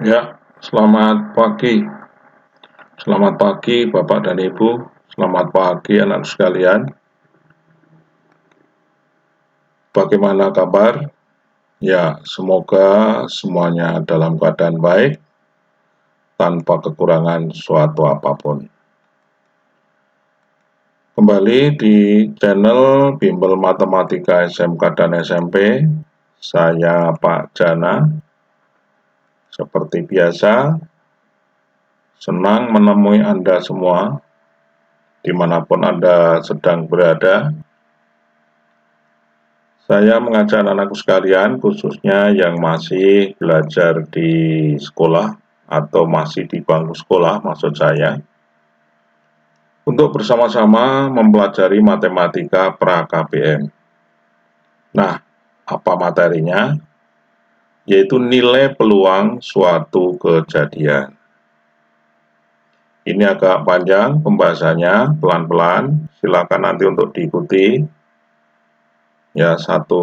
Ya, selamat pagi. Selamat pagi Bapak dan Ibu. Selamat pagi anak sekalian. Bagaimana kabar? Ya, semoga semuanya dalam keadaan baik tanpa kekurangan suatu apapun. Kembali di channel Bimbel Matematika SMK dan SMP, saya Pak Jana. Seperti biasa, senang menemui Anda semua dimanapun Anda sedang berada. Saya mengajak anak-anakku sekalian, khususnya yang masih belajar di sekolah atau masih di bangku sekolah, maksud saya, untuk bersama-sama mempelajari matematika pra-KBM. Nah, apa materinya? Yaitu nilai peluang suatu kejadian. Ini agak panjang pembahasannya, pelan-pelan. Silakan nanti untuk diikuti. Ya, satu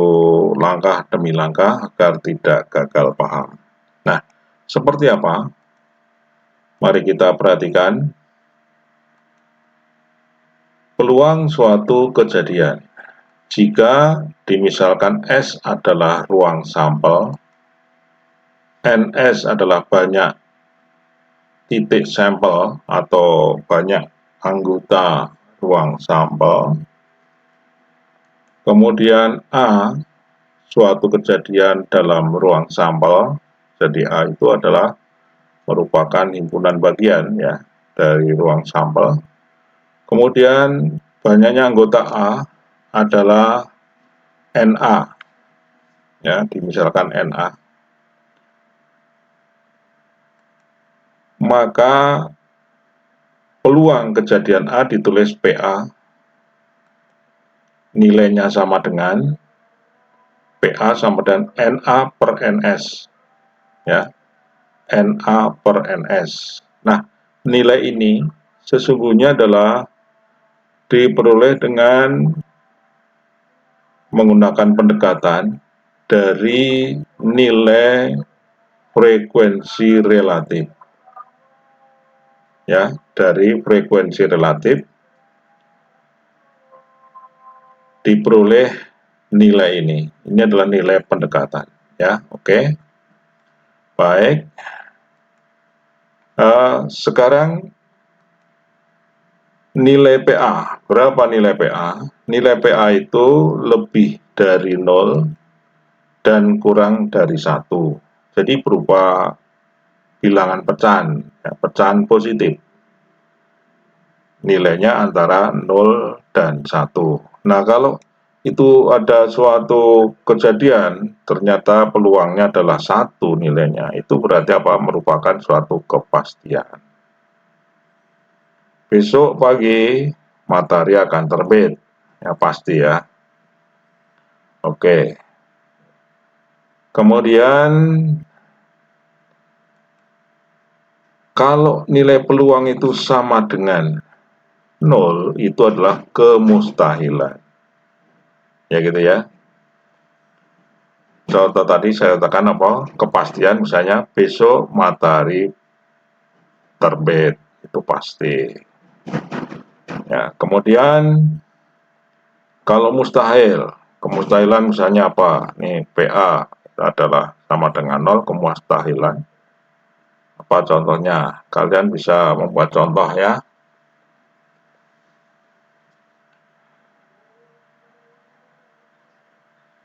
langkah demi langkah agar tidak gagal paham. Nah, seperti apa? Mari kita perhatikan peluang suatu kejadian. Jika dimisalkan S adalah ruang sampel, NS adalah banyak titik sampel atau banyak anggota ruang sampel, kemudian A suatu kejadian dalam ruang sampel, jadi A itu adalah merupakan himpunan bagian ya dari ruang sampel. Kemudian banyaknya anggota A adalah NA, ya, dimisalkan NA. Maka peluang kejadian A ditulis PA, nilainya sama dengan PA sama dengan NA per NS, ya, NA per NS. Nah, nilai ini sesungguhnya adalah diperoleh dengan menggunakan pendekatan dari nilai frekuensi relatif, ya, dari frekuensi relatif diperoleh nilai ini. Ini adalah nilai pendekatan, ya, oke. Baik. Sekarang nilai PA, berapa nilai PA? Nilai PA itu lebih dari 0 dan kurang dari 1. Jadi berupa bilangan pecahan, ya, pecahan positif. Nilainya antara 0 dan 1. Nah, kalau itu ada suatu kejadian, ternyata peluangnya adalah 1 nilainya, itu berarti apa? Merupakan suatu kepastian. Besok pagi matahari akan terbit, ya pasti ya. Oke. Kemudian kalau nilai peluang itu sama dengan 0, itu adalah kemustahilan. Ya gitu ya. Contoh tadi saya katakan apa? Kepastian misalnya besok matahari terbit, itu pasti. Ya, kemudian kalau mustahil, kemustahilan misalnya apa? Nih PA adalah sama dengan 0, kemustahilan. Apa contohnya? Kalian bisa membuat contoh ya.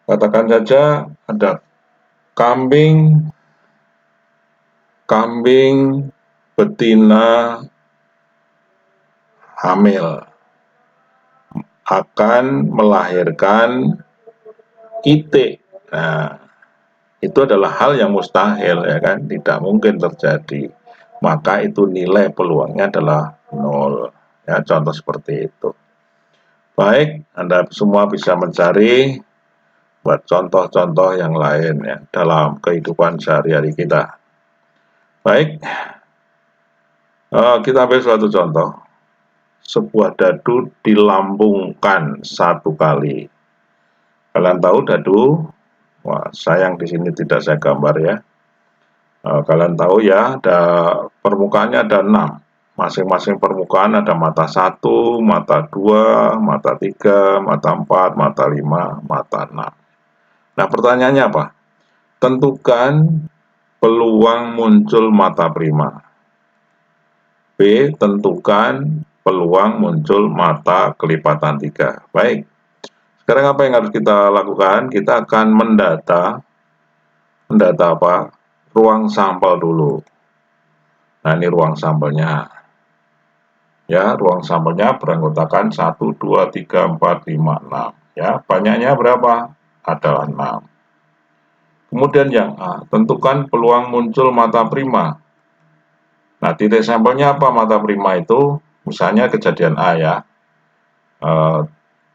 Katakan saja ada kambing betina hamil akan melahirkan itik. Nah, itu adalah hal yang mustahil ya kan, tidak mungkin terjadi. Maka itu nilai peluangnya adalah 0. Ya, contoh seperti itu. Baik, Anda semua bisa mencari buat contoh-contoh yang lain ya dalam kehidupan sehari-hari kita. Baik, kita ambil suatu contoh. Sebuah dadu dilambungkan 1 kali. Kalian tahu dadu? Wah, sayang di sini tidak saya gambar ya. Kalian tahu ya, ada permukaannya ada 6. Masing-masing permukaan ada mata 1, mata 2, mata 3, mata 4, mata 5, mata 6. Nah, pertanyaannya apa? Tentukan peluang muncul mata prima. B. Tentukan peluang muncul mata kelipatan 3. Baik, sekarang apa yang harus kita lakukan? Kita akan mendata apa? Ruang sampel dulu. Nah, ini ruang sampelnya. Ya, ruang sampelnya beranggotakan 1, 2, 3, 4, 5, 6. Ya, banyaknya berapa? Adalah 6. Kemudian yang A, tentukan peluang muncul mata prima. Nah, titik sampelnya apa mata prima itu? Misalnya kejadian A ya.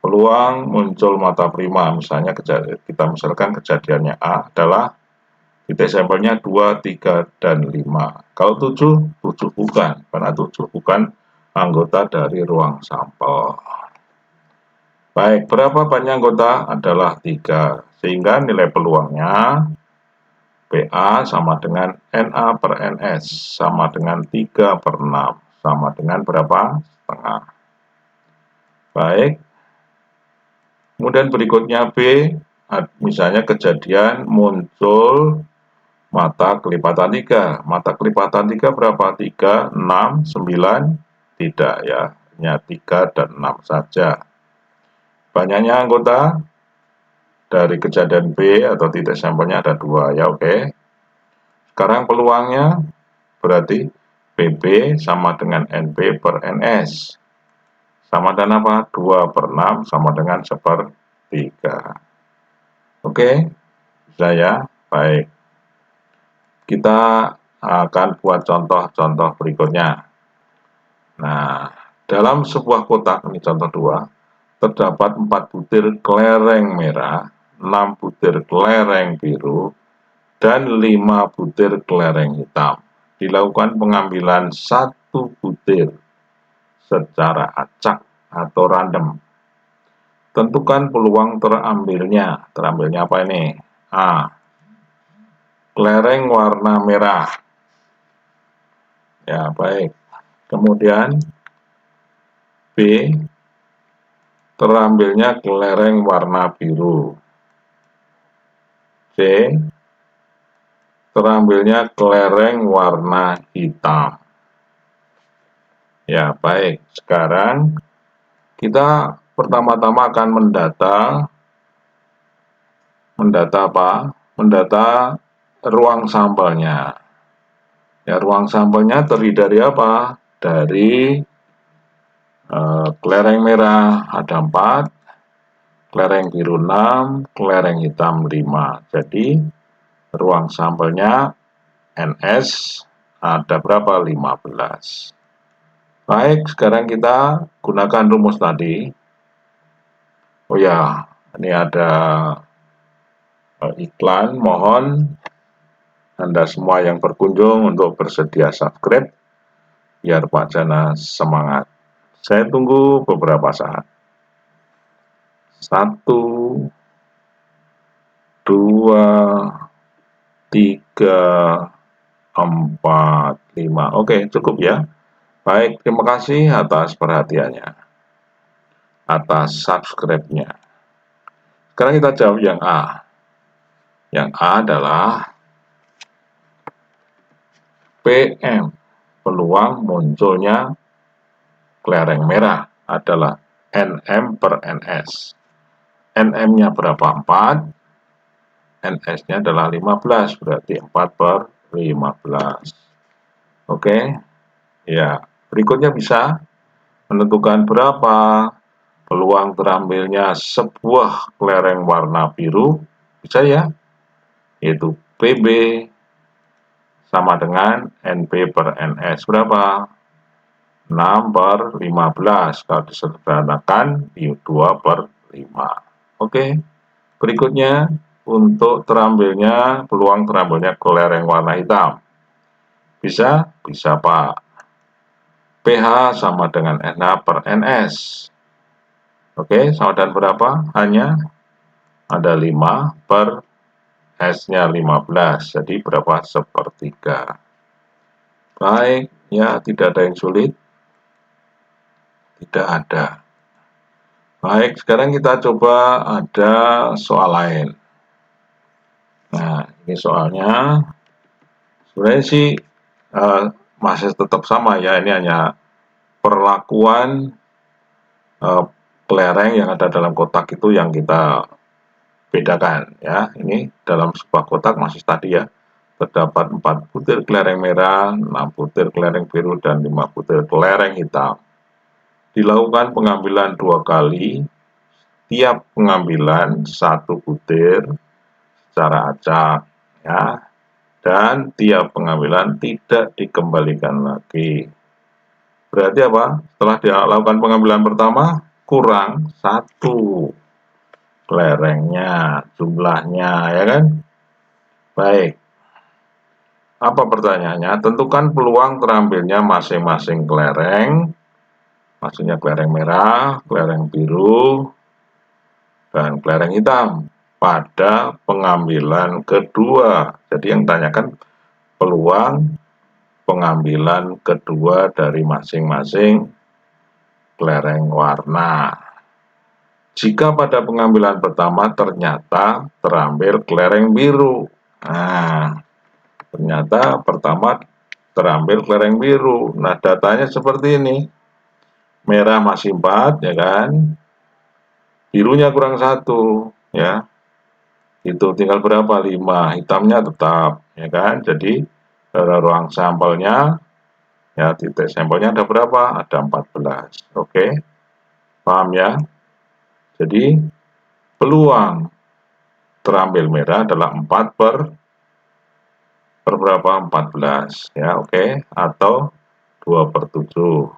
Peluang muncul mata prima, misalnya kita misalkan kejadiannya A adalah titik sampelnya 2, 3, dan 5. Kalau 7, 7 bukan, karena 7 bukan anggota dari ruang sampel. Baik, berapa banyak anggota? Adalah 3. Sehingga nilai peluangnya PA sama dengan NA per NS, sama dengan 3 per 6, sama dengan berapa? Setengah. Baik, kemudian berikutnya B, misalnya kejadian muncul mata kelipatan 3. Mata kelipatan 3 berapa? 3, 6, 9, tidak ya, hanya 3 dan 6 saja. Banyaknya anggota dari kejadian B atau titik sampelnya ada 2 ya, oke. Sekarang peluangnya berarti PB sama dengan NB per NS. Sama dengan apa? 2 per 6 sama dengan 1/3. Oke, bisa ya? Baik. Kita akan buat contoh-contoh berikutnya. Nah, dalam sebuah kotak, ini contoh 2, terdapat 4 butir kelereng merah, 6 butir kelereng biru, dan 5 butir kelereng hitam. Dilakukan pengambilan 1 butir secara acak atau random. Tentukan peluang terambilnya. Terambilnya apa ini? A. Kelereng warna merah. Ya, baik. Kemudian B. Terambilnya kelereng warna biru. C. Terambilnya kelereng warna hitam. Ya, baik. Sekarang kita pertama-tama akan mendata apa? Mendata ruang sampelnya. Ya, ruang sampelnya terdiri dari apa? Dari kelereng merah ada 4, kelereng biru 6, kelereng hitam 5. Jadi ruang sampelnya NS ada berapa? 15. Baik, sekarang kita gunakan rumus tadi. Oh ya, ini ada iklan, mohon Anda semua yang berkunjung untuk bersedia subscribe biar Pak Jana semangat. Saya tunggu beberapa saat. 1, 2, 3, 4, 5. Oke, cukup ya. Baik, terima kasih atas perhatiannya, atas subscribe-nya. Sekarang kita jawab yang A. Yang A adalah PM. Peluang munculnya kelereng merah adalah NM per NS. NM-nya berapa? 4. NS-nya adalah 15, berarti 4 per 15. Oke, ya. Berikutnya bisa menentukan berapa peluang terambilnya sebuah kelereng warna biru. Bisa ya, yaitu PB sama dengan NP per NS berapa? 6 per 15. Kalau disederhanakan, 2 per 5. Oke, berikutnya untuk peluang terambilnya kelereng warna hitam. Bisa? Bisa, Pak. pH sama dengan Na per NS. Oke, sama dengan berapa? Hanya ada 5 per S-nya 15, jadi berapa? Sepertiga. Baik, ya tidak ada yang sulit. Tidak ada. Baik, sekarang kita coba ada soal lain. Nah, ini soalnya sebenarnya sih masih tetap sama ya, ini hanya perlakuan kelereng yang ada dalam kotak itu yang kita bedakan ya. Ini dalam sebuah kotak masih tadi ya, terdapat 4 butir kelereng merah, 6 butir kelereng biru, dan 5 butir kelereng hitam. Dilakukan pengambilan 2 kali, tiap pengambilan 1 butir secara acak ya, dan tiap pengambilan tidak dikembalikan lagi. Berarti apa? Setelah dilakukan pengambilan pertama, kurang 1 kelerengnya, jumlahnya, ya kan? Baik. Apa pertanyaannya? Tentukan peluang terambilnya masing-masing kelereng, maksudnya kelereng merah, kelereng biru, dan kelereng hitam pada pengambilan kedua. Jadi yang tanyakan peluang pengambilan kedua dari masing-masing kelereng warna. Jika pada pengambilan pertama ternyata terambil kelereng biru. Nah, ternyata pertama terambil kelereng biru. Nah, datanya seperti ini. Merah masih 4, ya kan? Birunya kurang 1, ya. Itu tinggal berapa? 5. Hitamnya tetap, ya kan? Jadi, ruang sampelnya, ya titik sampelnya ada berapa? Ada 14. Oke. Paham ya? Jadi, peluang terambil merah adalah 4 per berapa? 14, ya, oke. Atau 2/7.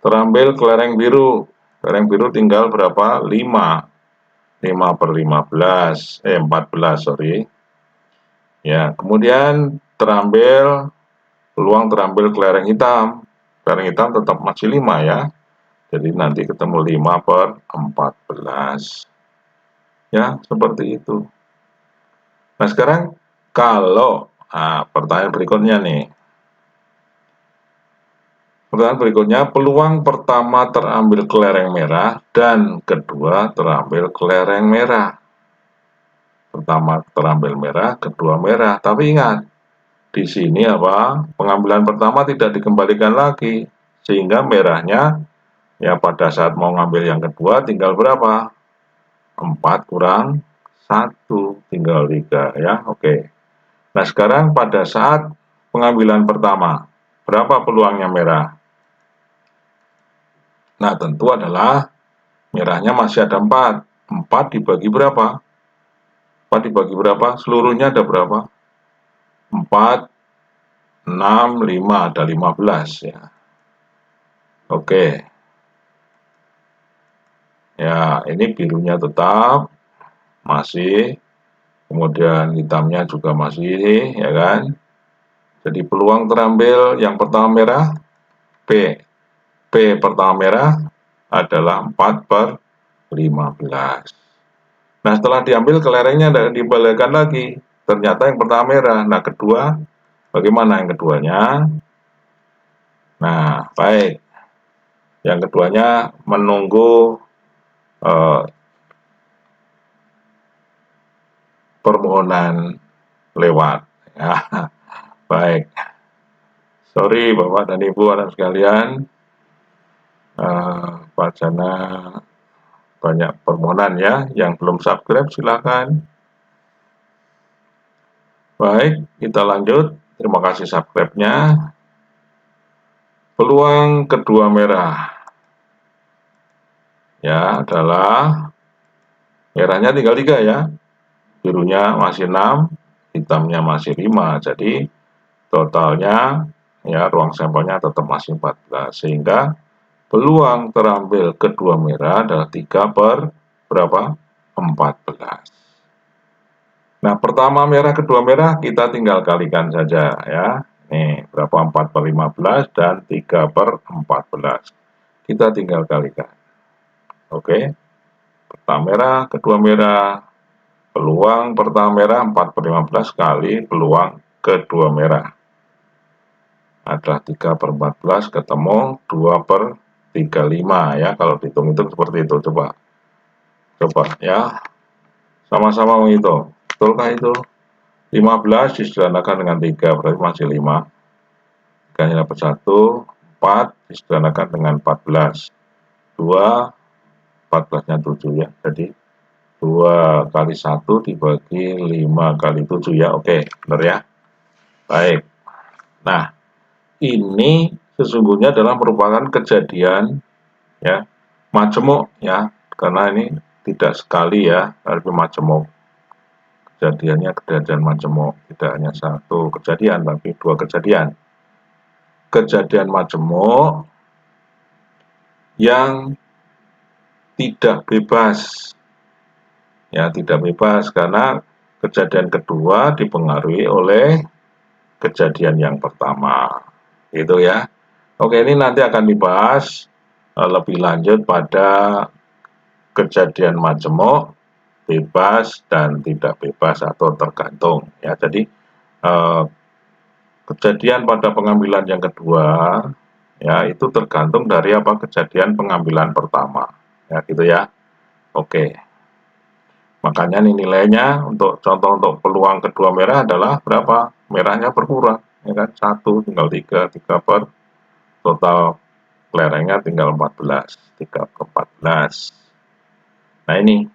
Terambil kelereng biru. Kelereng biru tinggal berapa? 5. 5/15, 14, sorry. Ya, kemudian peluang terambil kelereng hitam. Kelereng hitam tetap masih 5 ya. Jadi nanti ketemu 5/14. Ya, seperti itu. Nah, sekarang kalau pertanyaan berikutnya nih. Pertanyaan berikutnya, peluang pertama terambil kelereng merah dan kedua terambil kelereng merah. Pertama terambil merah, kedua merah. Tapi ingat, di sini apa? Pengambilan pertama tidak dikembalikan lagi, sehingga merahnya ya pada saat mau ngambil yang kedua tinggal berapa? 4 kurang 1, tinggal 3 ya. Oke. Nah, sekarang pada saat pengambilan pertama, berapa peluangnya merah? Nah, tentu adalah merahnya masih ada 4. 4 dibagi berapa? 4 dibagi berapa? Seluruhnya ada berapa? 4, 6, 5, ada 15 ya. Oke. Ya, ini birunya tetap masih, kemudian hitamnya juga masih, ya kan? Jadi peluang terambil yang pertama merah, P. P pertama merah adalah 4/15. Nah, setelah diambil kelerengnya dan dibalikan lagi, ternyata yang pertama merah. Nah, kedua, bagaimana yang keduanya? Nah, baik. Yang keduanya menunggu permohonan lewat. Ya, baik. Sorry Bapak dan Ibu anak sekalian, Pak Jana banyak permohonan ya. Yang belum subscribe silakan. Baik, kita lanjut. Terima kasih subscribe-nya. Peluang kedua merah ya adalah merahnya tinggal 3 ya. Birunya masih 6, hitamnya masih 5. Jadi totalnya ya ruang sampelnya tetap masih 14, sehingga peluang terambil kedua merah adalah 3 per berapa? 14. Nah, pertama merah, kedua merah kita tinggal kalikan saja ya. Nih, berapa? 4/15 dan 3/14. Kita tinggal kalikan. Oke. Pertama merah, kedua merah, Peluang pertama merah 4/15 kali peluang kedua merah. Adalah 3/14 ketemu 2/35 ya. Kalau dihitung-hitung seperti itu. Coba ya. Sama-sama menghitung. Betulkah itu? 15 disederhanakan dengan 3 berarti masih 5. 3-nya dapat 1. 4 disederhanakan dengan 14. 2, 14-nya 7 ya. Jadi 2 kali 1 dibagi 5 kali 7 ya. Oke, benar ya. Baik. Nah, ini sesungguhnya adalah merupakan kejadian ya majemuk ya, karena ini tidak sekali ya, tapi majemuk. Kejadiannya kejadian majemuk, tidak hanya satu kejadian tapi dua kejadian. Kejadian majemuk yang tidak bebas ya, tidak bebas karena kejadian kedua dipengaruhi oleh kejadian yang pertama gitu ya. Oke, ini nanti akan dibahas lebih lanjut pada kejadian majemuk, bebas dan tidak bebas atau tergantung ya. Jadi kejadian pada pengambilan yang kedua ya itu tergantung dari apa kejadian pengambilan pertama ya gitu ya. Oke, makanya ini nilainya untuk contoh untuk peluang kedua merah adalah berapa? Merahnya berkurang ya kan, 1 tinggal 3 per total kelerengnya tinggal 14, 3 ke 14. Nah ini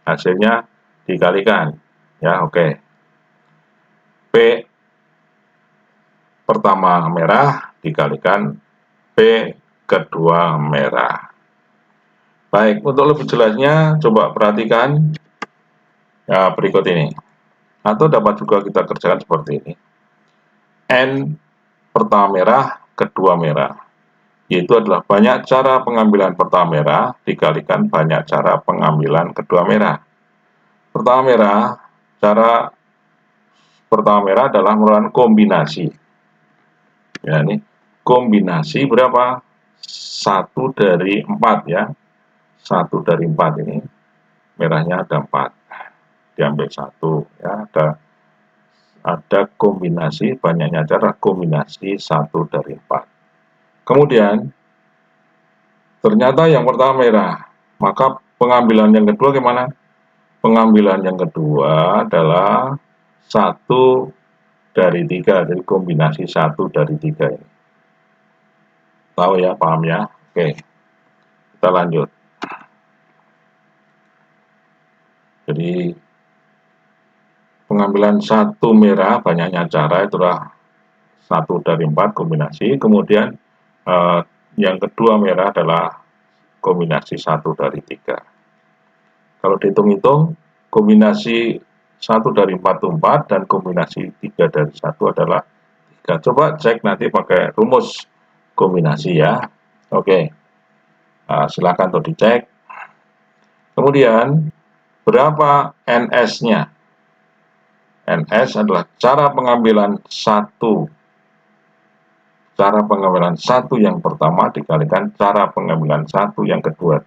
hasilnya dikalikan ya. Oke, P pertama merah dikalikan P kedua merah. Baik, untuk lebih jelasnya coba perhatikan ya berikut ini. Atau dapat juga kita kerjakan seperti ini. N pertama merah, kedua merah. Yaitu adalah banyak cara pengambilan pertama merah dikalikan banyak cara pengambilan kedua merah. Cara pertama merah adalah merupakan kombinasi. Ya, ini kombinasi berapa? 1 dari 4 ya. 1 dari 4 ini. Merahnya ada 4. Diambil 1 ya, ada kombinasi, banyaknya cara kombinasi 1 dari 4. Kemudian ternyata yang pertama merah, maka pengambilan yang kedua gimana? Pengambilan yang kedua adalah 1 dari 3, jadi kombinasi 1 dari 3 ini. Tahu ya, paham ya? Oke, kita lanjut. Jadi pengambilan 1 merah, banyaknya cara itulah 1 dari 4 kombinasi. Kemudian yang kedua merah adalah kombinasi 1 dari 3. Kalau dihitung-hitung, kombinasi 1 dari 4 itu 4 dan kombinasi 3 dari 1 adalah 3. Coba cek nanti pakai rumus kombinasi ya. Oke, silakan untuk dicek. Kemudian berapa NS-nya? NS adalah cara pengambilan 1 yang pertama dikalikan cara pengambilan 1 yang kedua.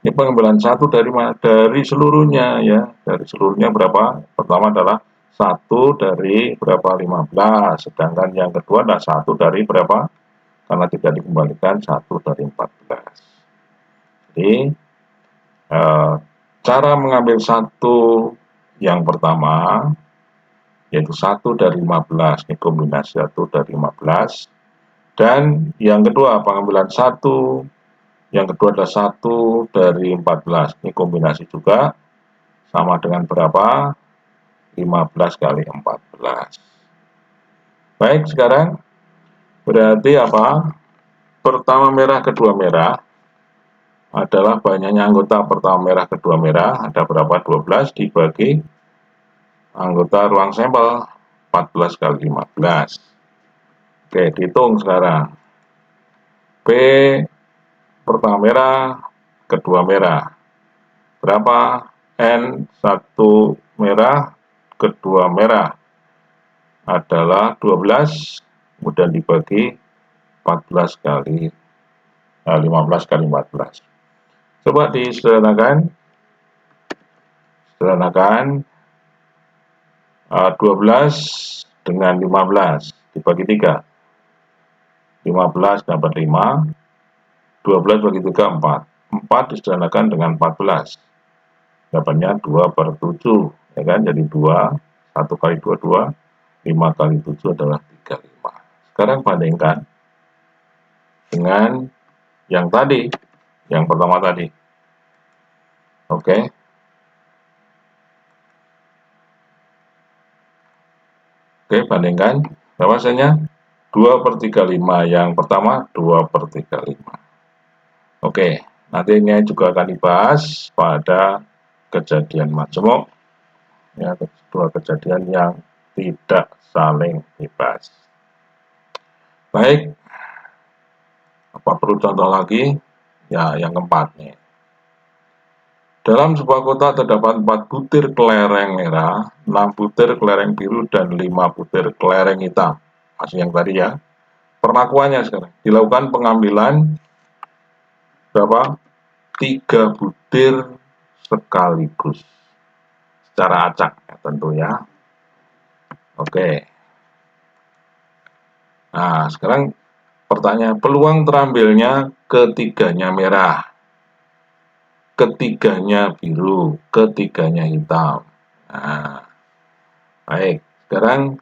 Ini pengambilan 1 dari seluruhnya ya. Dari seluruhnya berapa? Pertama adalah 1 dari berapa? 15. Sedangkan yang kedua adalah 1 dari berapa? Karena tidak dikembalikan 1 dari 14. Jadi cara mengambil 1 yang pertama yaitu 1 dari 15. Ini kombinasi 1 dari 15. Dan yang kedua pengambilan 1 yang kedua adalah 1 dari 14. Ini kombinasi juga sama dengan berapa? 15 kali 14. Baik, sekarang berarti apa? Pertama merah, kedua merah adalah banyaknya anggota pertama merah, kedua merah. Ada berapa? 12 dibagi anggota ruang sampel 14 kali 15. Oke, dihitung sekarang. P pertama merah, kedua merah. Berapa? N 1 merah, kedua merah adalah 12, kemudian dibagi 14 kali 15 kali 14. Coba disederhanakan. 12 dengan 15 dibagi 3. 15 dapat 5, 12 bagi 3, 4. 4 disederhanakan dengan 14. Dapatnya 2/7, ya kan? Jadi 2, 1 kali 2, 2, 5 kali 7 adalah 35. Sekarang bandingkan dengan yang tadi, yang pertama tadi. Oke. Oke, bandingkan. Bahwasanya 2/35 yang pertama, 2/35. Oke, nanti ini juga akan dibahas pada kejadian majemuk, ya, dua kejadian yang tidak saling bebas. Baik, apa perlu contoh lagi? Ya, yang keempat nih. Dalam sebuah kota terdapat 4 butir kelereng merah, 6 butir kelereng biru, dan 5 butir kelereng hitam. Masih yang tadi ya. Perlakuannya sekarang. Dilakukan pengambilan berapa? 3 butir sekaligus. Secara acak ya, tentu ya. Oke. Nah, sekarang pertanyaan, peluang terambilnya ketiganya merah, ketiganya biru, ketiganya hitam. Nah, baik. Sekarang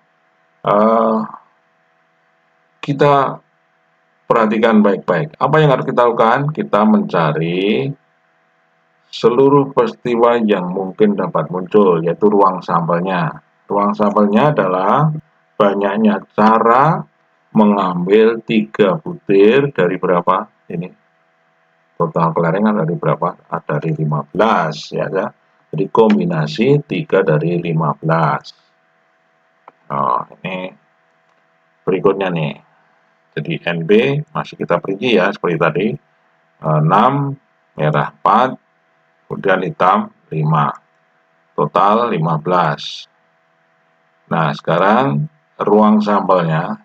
kita perhatikan baik-baik. Apa yang harus kita lakukan? Kita mencari seluruh peristiwa yang mungkin dapat muncul, yaitu ruang sampelnya. Ruang sampelnya adalah banyaknya cara mengambil 3 butir dari berapa? Ini total kelerengan dari berapa? Dari 15 ya. Jadi kombinasi 3 dari 15. Nah, ini berikutnya nih. Jadi NB masih kita perinci ya seperti tadi. 6, merah 4, kemudian hitam 5. Total 15. Nah, sekarang ruang sampelnya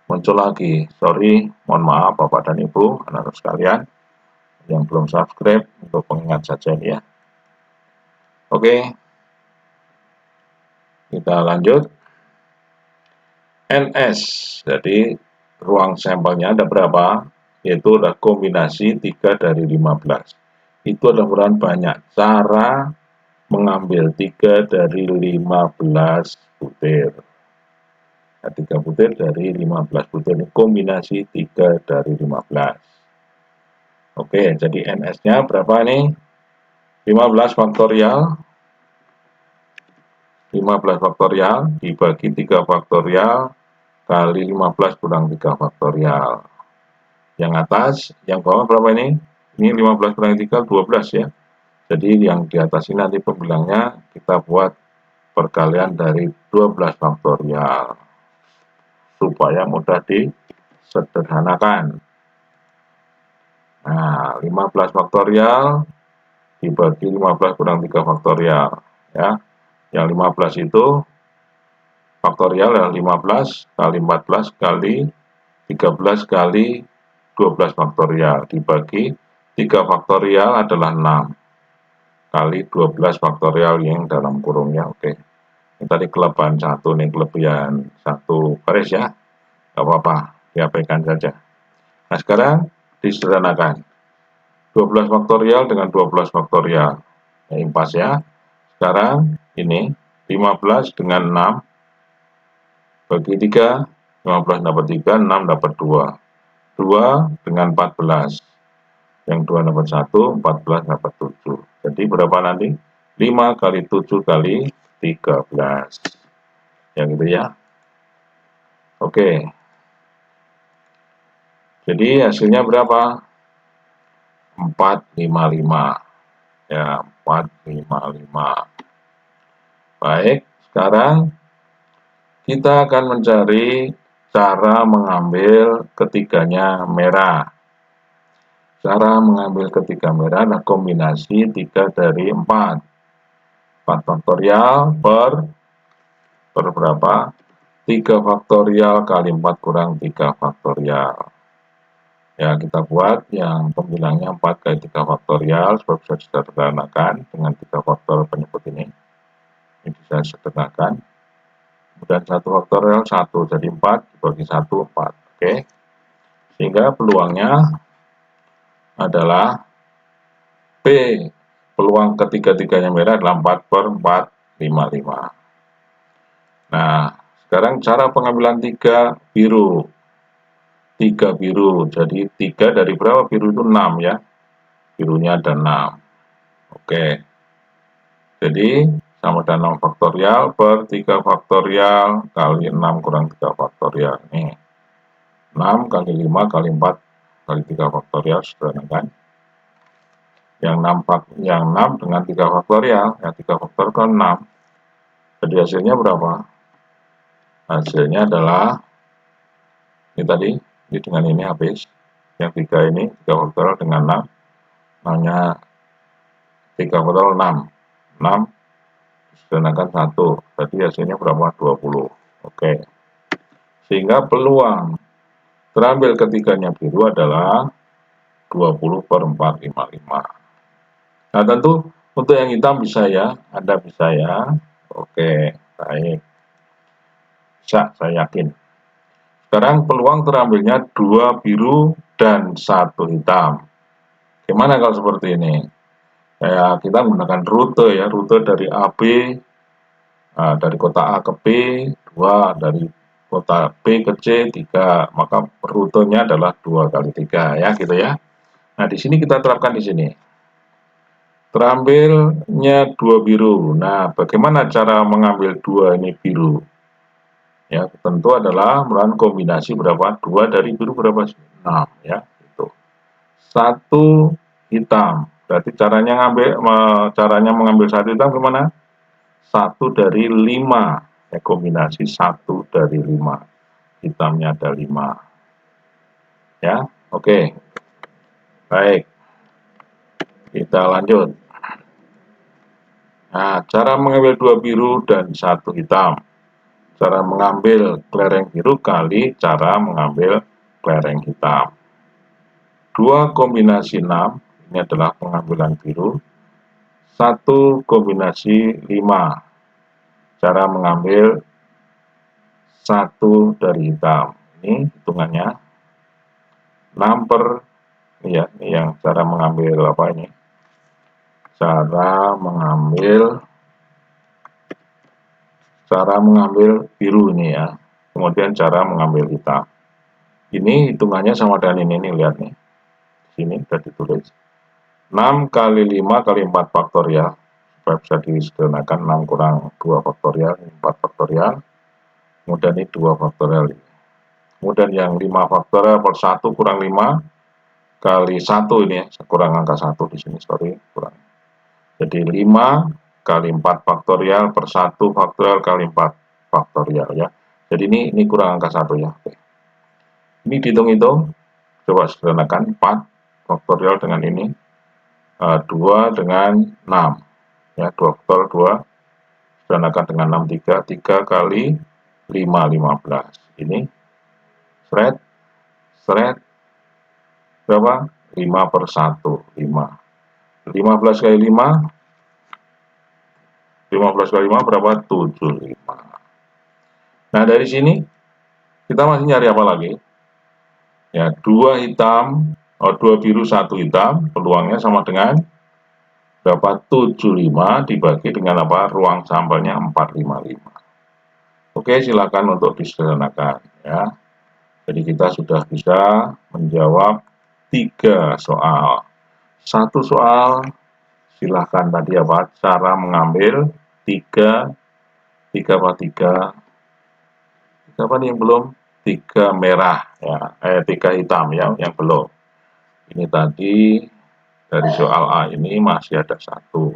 muncul lagi. Sorry, mohon maaf Bapak dan Ibu, anak-anak sekalian yang belum subscribe, untuk pengingat saja ya. Oke, kita lanjut. NS, jadi ruang sampelnya ada berapa? Yaitu ada kombinasi 3 dari 15. Itu adalah ukuran banyak. Cara mengambil 3 dari 15 butir. 3 butir dari 15 butir, ini kombinasi 3 dari 15. Oke, jadi NS-nya berapa nih? 15 faktorial 15 faktorial dibagi 3 faktorial kali 15 kurang 3 faktorial. Yang atas, yang bawah berapa ini? Ini 15 kurang 3, 12 ya. Jadi yang di atas ini nanti pembilangnya kita buat perkalian dari 12 faktorial. Supaya mudah disederhanakan. Nah, 15 faktorial dibagi 15 kurang 3 faktorial. Ya. Yang 15 itu faktorial adalah 15 kali 14 kali 13 kali 12 faktorial dibagi 3 faktorial adalah 6 kali 12 faktorial yang dalam kurungnya. Oke. Ini tadi kelebihan 1 nih, kelebihan 1 baris ya. Gak apa-apa, diabaikan saja. Nah, sekarang disederhanakan. 12 faktorial dengan 12 faktorial. Nah, impas ya. Sekarang ini 15 dengan 6 bagi 3, 15 dapat 3, 6 dapat 2. 2 dengan 14. Yang 2 dapat 1, 14 dapat 7. Jadi berapa nanti? 5 kali 7 kali 13. Yang gitu ya. Oke. Jadi hasilnya berapa? 455. Ya, 455. Baik, sekarang kita akan mencari cara mengambil ketiganya merah. Cara mengambil ketiga merah adalah kombinasi 3 dari 4. 4 faktorial per berapa? 3 faktorial kali 4 kurang 3 faktorial. Ya, kita buat yang pembilangnya 4 kali 3 faktorial supaya bisa disederhanakan dengan 3 faktor penyebut ini. Ini saya sederhanakan. Kemudian 1 faktorial 1 jadi 4 dibagi 1 4. Oke. Sehingga peluangnya adalah P. Peluang ketiga-tiganya merah adalah 4/4 5/5. Nah, sekarang cara pengambilan 3 biru. 3 biru. Jadi 3 dari berapa biru itu 6 ya. Birunya ada 6. Oke. Jadi sama dengan 6 faktorial per 3 faktorial kali 6 kurang 3 faktorial. Nih. 6 kali 5 kali 4 kali 3 faktorial, sederhana kan? Yang 6 dengan 3 faktorial, ya 3 faktorial kan 6. Jadi hasilnya berapa? Hasilnya adalah ini tadi, ini dengan ini habis. Yang 3 ini 3 faktorial dengan 6, namanya 3 faktorial 6. 6 sederhanakan 1. Jadi hasilnya berapa? 20. Oke. Sehingga peluang terambil ketiganya biru adalah 20/4 5/5. Nah, tentu untuk yang hitam bisa ya, Anda bisa ya. Oke, baik. Bisa, saya yakin. Sekarang peluang terambilnya 2 biru dan 1 hitam. Gimana kalau seperti ini? Kayak kita menggunakan rute ya, rute dari AB, dari kota A ke B, 2, dari kota B ke C, 3. Maka rutenya adalah 2 kali 3 ya, gitu ya. Nah, di sini kita terapkan di sini. Terambilnya 2 biru. Nah, bagaimana cara mengambil 2 ini biru? Ya, tentu adalah melakukan kombinasi berapa? 2 dari biru berapa? 6 ya, itu. 1 hitam. Berarti caranya mengambil 1 hitam gimana? 1 dari 5. Ya, kombinasi 1 dari 5. Hitamnya ada 5. Ya, oke. Baik. Kita lanjut. Nah, cara mengambil 2 biru dan 1 hitam. Cara mengambil kelereng biru kali cara mengambil kelereng hitam. 2 kombinasi 6, ini adalah pengambilan biru. 1 kombinasi 5, cara mengambil 1 dari hitam. Ini hitungannya 6 per, ya, ini yang cara mengambil apa ini? Cara mengambil biru ini ya. Kemudian cara mengambil hitam. Ini hitungannya sama dengan ini nih, lihat nih. Sini sudah ditulis. 6 kali 5 kali 4 faktorial. Supaya bisa disederhanakan 6 kurang 2 faktorial, 4 faktorial. Kemudian ini 2 faktorial. Kemudian yang 5 faktorial per 1 kurang 5 kali 1 ini ya. Kurang angka 1 di sini, sorry, kurang. Jadi 5 kali 4 faktorial per 1 faktorial kali 4 faktorial ya. Jadi ini kurang angka 1 ya. Oke. Ini dihitung-hitung, coba sederhanakan 4 faktorial dengan ini, 2 dengan 6 ya, 2 faktorial 2 sederhanakan dengan 6 3 kali 5 15. Ini seret berapa? 5 per 1 5. 15 kali 5 berapa? 75. Nah, dari sini kita masih nyari apa lagi? Ya, 2 biru 1 hitam, peluangnya sama dengan berapa? 75 dibagi dengan apa? Ruang sampelnya 455. Oke, silakan untuk disederhanakan ya. Jadi kita sudah bisa menjawab 3 soal. 1 soal silahkan tadi apa? Cara mengambil 3 apa nih yang belum? 3 merah ya, 3 hitam ya, yang belum. Ini tadi dari soal A ini masih ada 1.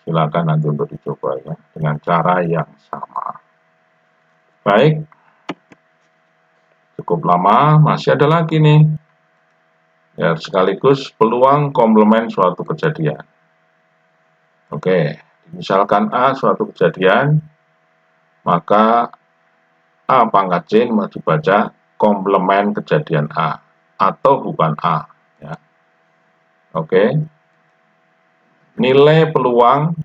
Silakan nanti untuk dicoba ya, dengan cara yang sama. Baik, cukup lama, masih ada lagi nih. Ya, sekaligus peluang komplement suatu kejadian. Oke, misalkan A suatu kejadian, maka A pangkat C mau dibaca komplement kejadian A atau bukan A ya. Oke. Nilai peluang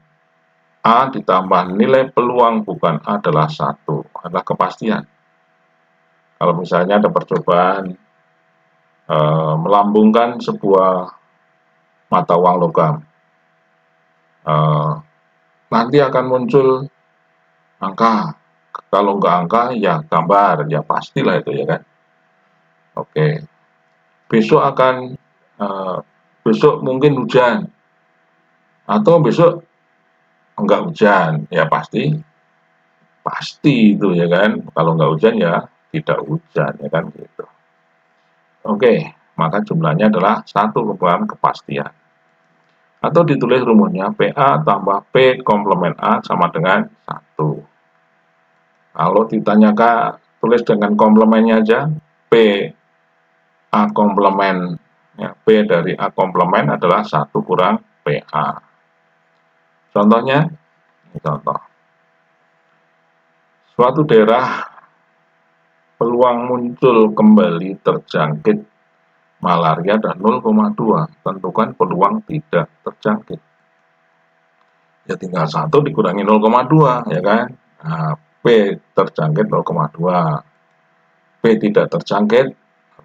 A ditambah nilai peluang bukan A adalah 1, adalah kepastian. Kalau misalnya ada percobaan melambungkan sebuah mata uang logam, nanti akan muncul angka. Kalau nggak angka, ya gambar, ya pastilah itu ya kan. Oke, besok akan besok mungkin hujan, atau besok enggak hujan, ya pasti itu ya kan. Kalau enggak hujan ya tidak hujan ya kan gitu. Oke, maka jumlahnya adalah 1 kekurangan kepastian. Atau ditulis rumusnya PA tambah P komplement A sama dengan 1. Kalau ditanyakan tulis dengan komplemennya aja, P A komplement ya, P dari A komplement adalah 1 kurang PA. Contohnya, ini contoh. Suatu daerah peluang muncul kembali terjangkit malaria dan 0,2. Tentukan peluang tidak terjangkit. Ya tinggal 1 dikurangi 0,2 ya kan. Nah, P terjangkit 0,2. P tidak terjangkit,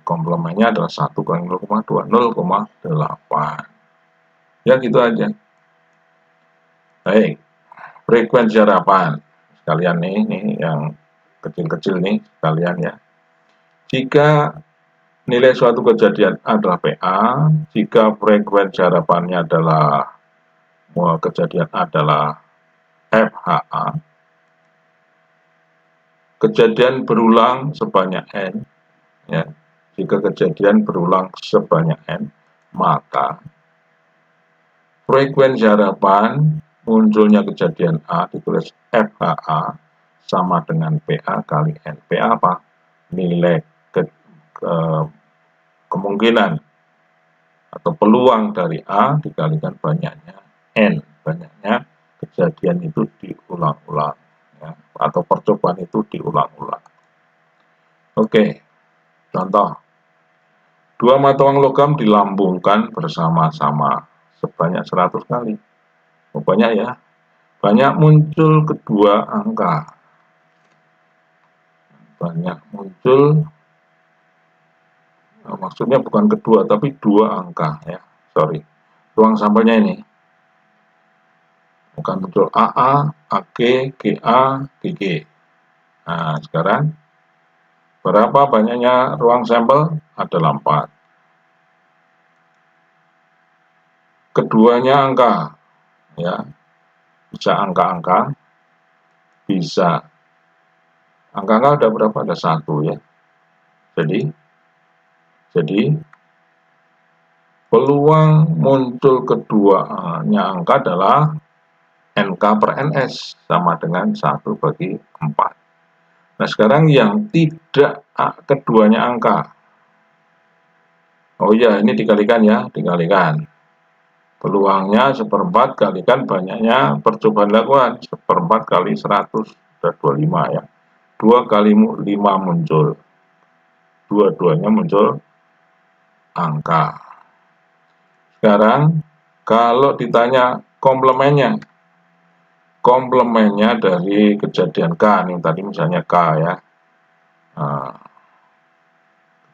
komplemennya adalah 1 kurangi 0,2, 0,8. Ya gitu aja. Baik, frekuensi harapan. Sekalian nih yang kecil-kecil nih sekalian ya. Jika nilai suatu kejadian adalah PA, jika frekuensi harapannya adalah kejadian adalah FHA, kejadian berulang sebanyak N, ya, jika kejadian berulang sebanyak N, maka frekuensi harapan munculnya kejadian A ditulis FHA sama dengan PA kali N. PA apa? Nilai kemungkinan atau peluang dari A dikalikan banyaknya N. Banyaknya kejadian itu diulang-ulang. Ya, atau percobaan itu diulang-ulang. Oke, contoh. 2 mata uang logam dilambungkan bersama-sama sebanyak 100 kali. Banyak ya. Banyak muncul kedua angka. Banyak muncul, maksudnya bukan kedua, tapi 2 angka ya. Sorry. Ruang sampelnya ini. Bukan muncul AA, AG, GA, GG. Nah, sekarang berapa banyaknya ruang sampel? Adalah 4. Keduanya angka, ya, bisa angka-angka, bisa angka-angka ada berapa? Ada 1 ya. Jadi peluang muncul keduanya angka adalah NK per NS sama dengan 1 bagi 4. Nah sekarang yang tidak keduanya angka. Oh iya, ini dikalikan ya, dikalikan. Peluangnya 1/4 kalikan banyaknya percobaan dilakukan. 1/4 kali 100, sudah 25 ya. 2 kali 5 muncul. Dua-duanya muncul angka. Sekarang, kalau ditanya komplemennya dari kejadian K, nih tadi misalnya K ya. Nah,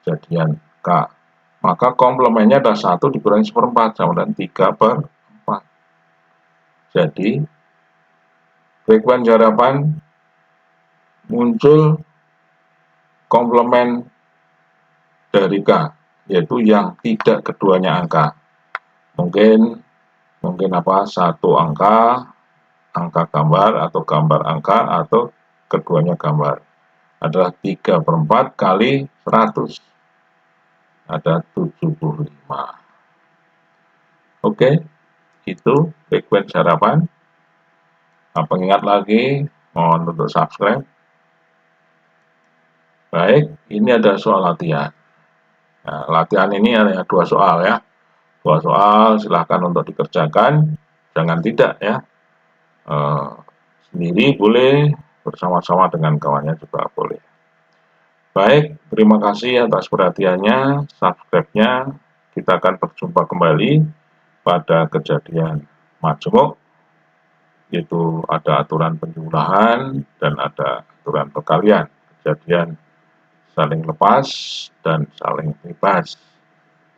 kejadian K. Maka komplemennya adalah 1 dikurangi 1/4 sama dengan 3/4. Jadi, frekuensi harapan muncul komplemen dari K, yaitu yang tidak keduanya angka. Mungkin apa? 1 angka gambar atau gambar angka atau keduanya gambar. Adalah 3/4 kali 100. Ada 75. Oke, itu frekuensi harapan. Pengingat lagi, mohon untuk subscribe. Baik, ini ada soal latihan. Nah, latihan ini ada 2 soal ya. 2 soal, silahkan untuk dikerjakan. Jangan tidak ya. Sendiri boleh, bersama-sama dengan kawannya juga boleh. Baik, terima kasih atas perhatiannya, subscribe-nya. Kita akan berjumpa kembali pada kejadian majemuk Itu ada aturan penjumlahan dan ada aturan perkalian, kejadian saling lepas dan saling bebas.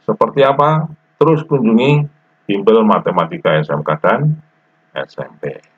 Seperti apa? Terus kunjungi bimbel matematika SMK dan SMP.